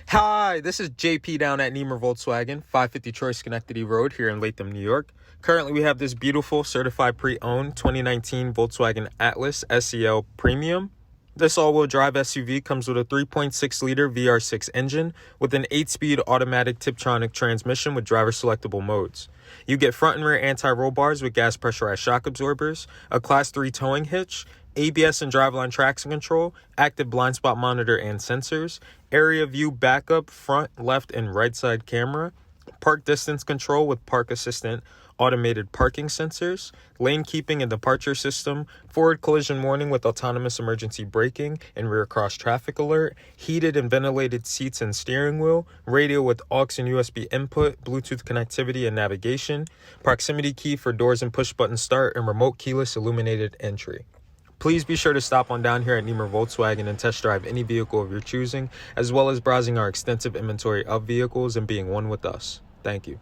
Hi, this is JP down at Nemer Volkswagen, 550 Troy Schenectady Road here in Latham, New York. Currently, we have this beautiful certified pre-owned 2019 Volkswagen Atlas SEL Premium. This all-wheel drive SUV comes with a 3.6-liter VR6 engine with an 8-speed automatic Tiptronic transmission with driver-selectable modes. You get front and rear anti-roll bars with gas pressurized shock absorbers, a Class 3 towing hitch, ABS and driveline traction control, active blind spot monitor and sensors, area view backup, front, left, and right side camera, park distance control with park assistant, automated parking sensors, lane keeping and departure system, forward collision warning with autonomous emergency braking and rear cross traffic alert, heated and ventilated seats and steering wheel, radio with aux and USB input, Bluetooth connectivity and navigation, proximity key for doors and push button start, and remote keyless illuminated entry. Please be sure to stop on down here at Nemer Volkswagen and test drive any vehicle of your choosing, as well as browsing our extensive inventory of vehicles and being one with us. Thank you.